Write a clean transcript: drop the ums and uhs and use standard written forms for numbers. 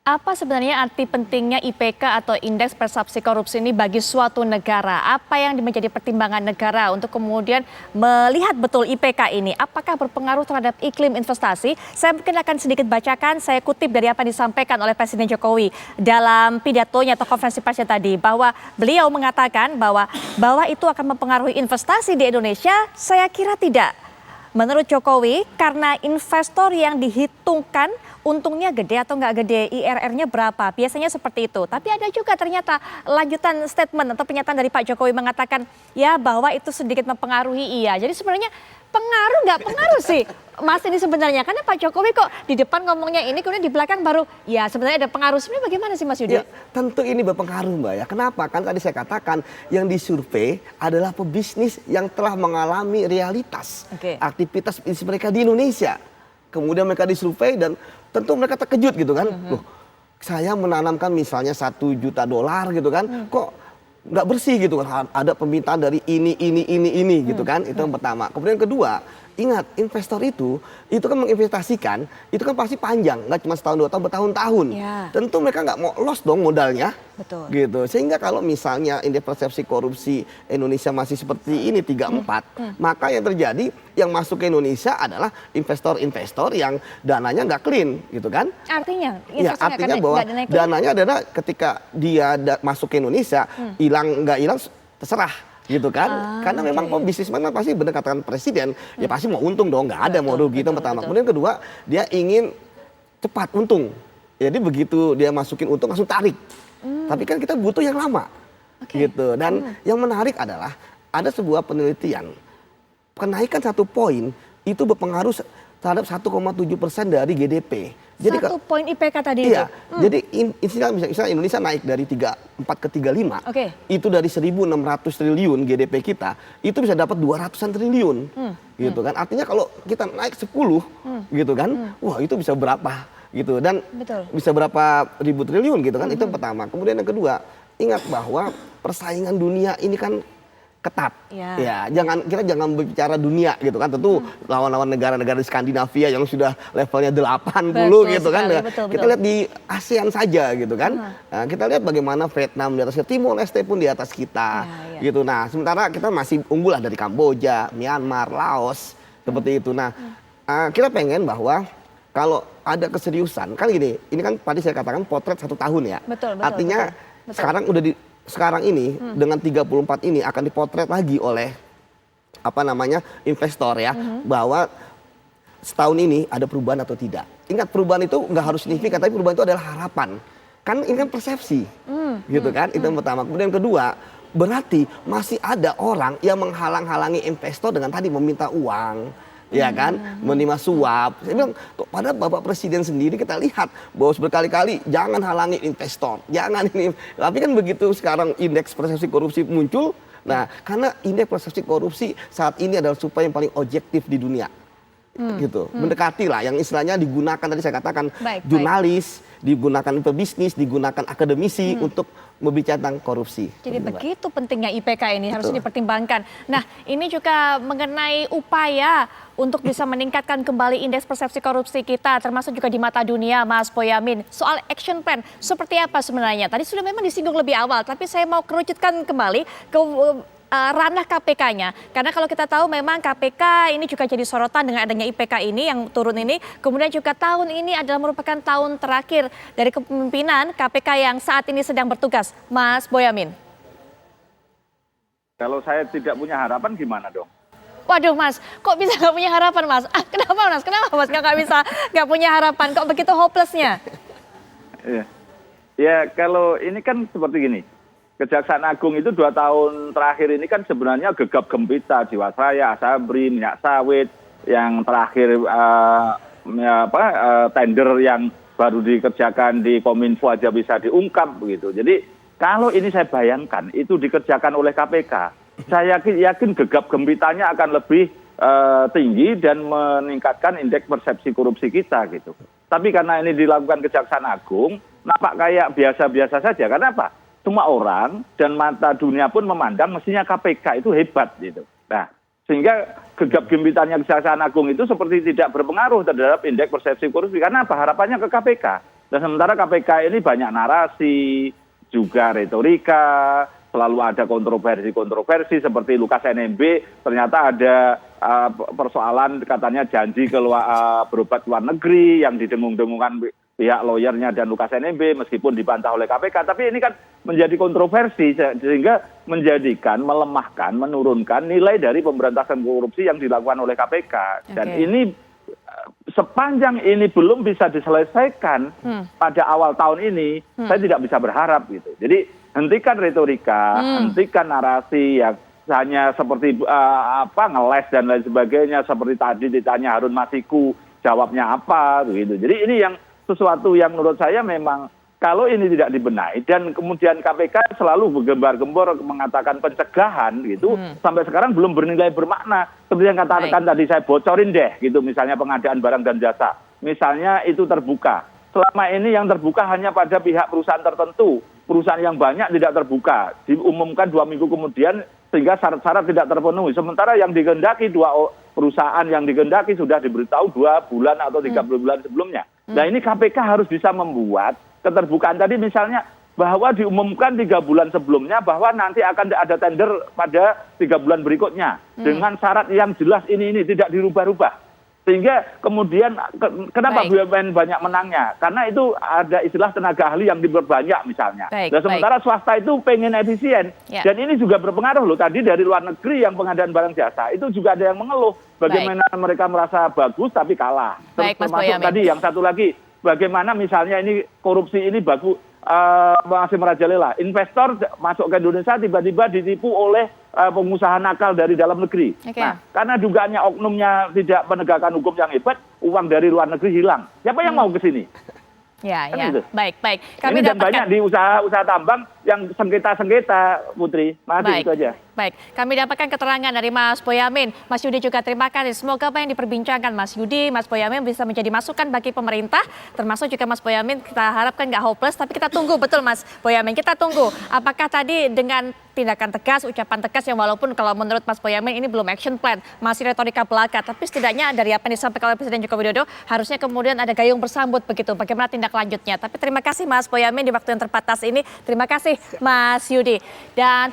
Apa sebenarnya arti pentingnya IPK atau Indeks Persepsi Korupsi ini bagi suatu negara? Apa yang menjadi pertimbangan negara untuk kemudian melihat betul IPK ini? Apakah berpengaruh terhadap iklim investasi? Saya mungkin akan sedikit bacakan, saya kutip dari apa yang disampaikan oleh Presiden Jokowi dalam pidatonya atau konferensi persnya tadi, bahwa beliau mengatakan bahwa itu akan mempengaruhi investasi di Indonesia. Saya kira tidak. Menurut Jokowi, karena investor yang dihitungkan untungnya gede atau nggak gede, IRR-nya berapa, biasanya seperti itu. Tapi ada juga ternyata lanjutan statement atau pernyataan dari Pak Jokowi mengatakan ya bahwa itu sedikit mempengaruhi, iya. Jadi sebenarnya pengaruh nggak pengaruh sih Mas ini sebenarnya, karena Pak Jokowi kok di depan ngomongnya ini, kemudian di belakang baru ya sebenarnya ada pengaruh. Sebenarnya bagaimana sih Mas Yudi? Ya, tentu ini berpengaruh Mbak ya. Kenapa? Kan tadi saya katakan yang disurvei adalah pebisnis yang telah mengalami realitas aktivitas bisnis mereka di Indonesia. Kemudian mereka disurvei dan tentu mereka terkejut gitu kan. Loh, saya menanamkan misalnya $1 juta gitu kan, kok nggak bersih gitu kan. Ada permintaan dari ini gitu kan. Itu yang pertama. Kemudian yang kedua, ingat, investor itu kan menginvestasikan, itu kan pasti panjang, nggak cuma setahun 2 tahun, bertahun-tahun. Ya. Tentu mereka nggak mau loss dong modalnya. Betul. Gitu. Sehingga kalau misalnya indeks persepsi korupsi Indonesia masih seperti ini 34, maka yang terjadi yang masuk ke Indonesia adalah investor-investor yang dananya nggak clean, gitu kan? Artinya? Ya, artinya bahwa dananya adalah ketika dia masuk ke Indonesia, hilang nggak hilang terserah. Gitu kan, karena memang bisnismen pasti benar katakan presiden, ya pasti mau untung dong, nggak ada mau rugi. Itu yang pertama. Kemudian kedua, dia ingin cepat untung, jadi begitu dia masukin untung langsung tarik. Tapi kan kita butuh yang lama, gitu. Dan yang menarik adalah ada sebuah penelitian, kenaikan 1 poin itu berpengaruh terhadap 1,7% dari GDP. Jadi 1 poin IPK tadi iya, itu? jadi misalnya Indonesia naik dari 34 ke 35, itu dari 1.600 triliun GDP kita, itu bisa dapat 200-an triliun, gitu kan. Artinya kalau kita naik 10, gitu kan, wah itu bisa berapa, gitu. Dan bisa berapa ribu triliun, gitu kan, itu yang pertama. Kemudian yang kedua, ingat bahwa persaingan dunia ini kan ketat, ya kita jangan berbicara dunia gitu kan, tentu lawan-lawan negara-negara di Skandinavia yang sudah levelnya 80 gitu kan, kita lihat di ASEAN saja gitu kan, nah, kita lihat bagaimana Vietnam di atas kita, Timor Leste pun di atas kita, gitu. Nah sementara kita masih unggul lah dari Kamboja, Myanmar, Laos, seperti itu. Nah kita pengen bahwa kalau ada keseriusan, kan gini, ini kan tadi saya katakan potret 1 tahun ya, artinya sekarang udah sekarang ini dengan 34 ini akan dipotret lagi oleh investor ya, bahwa setahun ini ada perubahan atau tidak. Ingat, perubahan itu nggak harus signifikan, tapi perubahan itu adalah harapan. Kan ini kan persepsi, gitu kan. Itu yang pertama. Kemudian yang kedua, berarti masih ada orang yang menghalang-halangi investor dengan tadi meminta uang, ya kan, menerima suap. Saya bilang, pada Bapak Presiden sendiri kita lihat bahwa berkali-kali jangan halangi investor, jangan ini. Tapi kan begitu sekarang indeks persepsi korupsi muncul, nah karena indeks persepsi korupsi saat ini adalah survei yang paling objektif di dunia, gitu. Mendekati lah yang istilahnya digunakan tadi saya katakan jurnalis, digunakan pebisnis, digunakan akademisi untuk berbicara tentang korupsi. Jadi begitu pentingnya IPK ini harus dipertimbangkan. Nah ini juga mengenai upaya untuk bisa meningkatkan kembali indeks persepsi korupsi kita, termasuk juga di mata dunia, Mas Boyamin. Soal action plan seperti apa sebenarnya? Tadi sudah memang disinggung lebih awal, tapi saya mau kerucutkan kembali ke ranah KPK-nya. Karena kalau kita tahu memang KPK ini juga jadi sorotan dengan adanya IPK ini yang turun ini. Kemudian juga tahun ini adalah merupakan tahun terakhir dari kepemimpinan KPK yang saat ini sedang bertugas. Mas Boyamin. Kalau saya tidak punya harapan gimana dong? Waduh Mas, kok bisa nggak punya harapan Mas? Kenapa Mas? Kenapa Mas nggak bisa nggak punya harapan? Kok begitu hopelessnya? Ya kalau ini kan seperti gini. Kejaksaan Agung itu 2 tahun terakhir ini kan sebenarnya gegap gempita, Jiwasraya, Asabri, minyak sawit, yang terakhir tender yang baru dikerjakan di Kominfo aja bisa diungkap begitu. Jadi kalau ini saya bayangkan itu dikerjakan oleh KPK, saya yakin gegap gempitanya akan lebih tinggi dan meningkatkan indeks persepsi korupsi kita gitu. Tapi karena ini dilakukan Kejaksaan Agung, nampak kayak biasa-biasa saja. Karena apa? Semua orang dan mata dunia pun memandang mestinya KPK itu hebat gitu. Nah, sehingga gegap gempitanya Kejaksaan Agung itu seperti tidak berpengaruh terhadap indeks persepsi korupsi. Karena apa? Harapannya ke KPK. Dan sementara KPK ini banyak narasi, juga retorika, selalu ada kontroversi seperti Lukas NMB, ternyata ada persoalan katanya janji berobat ke luar negeri yang didengung-dengungkan pihak lawyernya dan Lukas NMB meskipun dibantah oleh KPK. Tapi ini kan menjadi kontroversi sehingga melemahkan, menurunkan nilai dari pemberantasan korupsi yang dilakukan oleh KPK. Dan ini sepanjang ini belum bisa diselesaikan pada awal tahun ini, saya tidak bisa berharap gitu. Jadi hentikan retorika, hentikan narasi yang hanya seperti ngeles dan lain sebagainya, seperti tadi ditanya Harun Masiku, jawabnya apa begitu. Jadi ini yang sesuatu yang menurut saya memang kalau ini tidak dibenahi dan kemudian KPK selalu bergembar-gembor mengatakan pencegahan gitu, sampai sekarang belum bernilai bermakna. Seperti yang katakan tadi saya bocorin deh gitu, misalnya pengadaan barang dan jasa. Misalnya itu terbuka. Selama ini yang terbuka hanya pada pihak perusahaan tertentu. Perusahaan yang banyak tidak terbuka. Diumumkan 2 minggu kemudian sehingga syarat-syarat tidak terpenuhi. Sementara yang digendaki perusahaan yang digendaki sudah diberitahu 2 bulan atau 30 bulan sebelumnya. Nah ini KPK harus bisa membuat keterbukaan tadi misalnya bahwa diumumkan 3 bulan sebelumnya bahwa nanti akan ada tender pada 3 bulan berikutnya. Dengan syarat yang jelas ini tidak dirubah-rubah. Sehingga kemudian kenapa BUMN banyak menangnya? Karena itu ada istilah tenaga ahli yang diperbanyak misalnya. Dan sementara swasta itu pengen efisien. Dan ini juga berpengaruh loh. Tadi dari luar negeri yang pengadaan barang jasa itu juga ada yang mengeluh. Bagaimana mereka merasa bagus tapi kalah. Termasuk tadi yang satu lagi. Bagaimana misalnya ini korupsi ini bagus masih merajalela. Investor masuk ke Indonesia tiba-tiba ditipu oleh pengusaha nakal dari dalam negeri. Nah, karena dugaannya oknumnya tidak penegakan hukum yang hebat, uang dari luar negeri hilang. Siapa yang mau ke sini? Kan gitu. Baik. Kami dan banyak di usaha tambang yang sengketa-sengketa, Putri. Masih itu aja. Baik, kami dapatkan keterangan dari Mas Boyamin. Mas Yudi juga terima kasih. Semoga apa yang diperbincangkan Mas Yudi, Mas Boyamin bisa menjadi masukan bagi pemerintah. Termasuk juga Mas Boyamin, kita harapkan nggak hopeless, tapi kita tunggu betul Mas Boyamin. Kita tunggu apakah tadi dengan tindakan tegas, ucapan tegas yang walaupun kalau menurut Mas Boyamin ini belum action plan, masih retorika belaka. Tapi setidaknya dari apa yang disampaikan oleh Presiden Joko Widodo, harusnya kemudian ada gayung bersambut begitu. Bagaimana tindak lanjutnya. Tapi terima kasih Mas Boyamin di waktu yang terbatas ini. Terima kasih Mas Yudi. Dan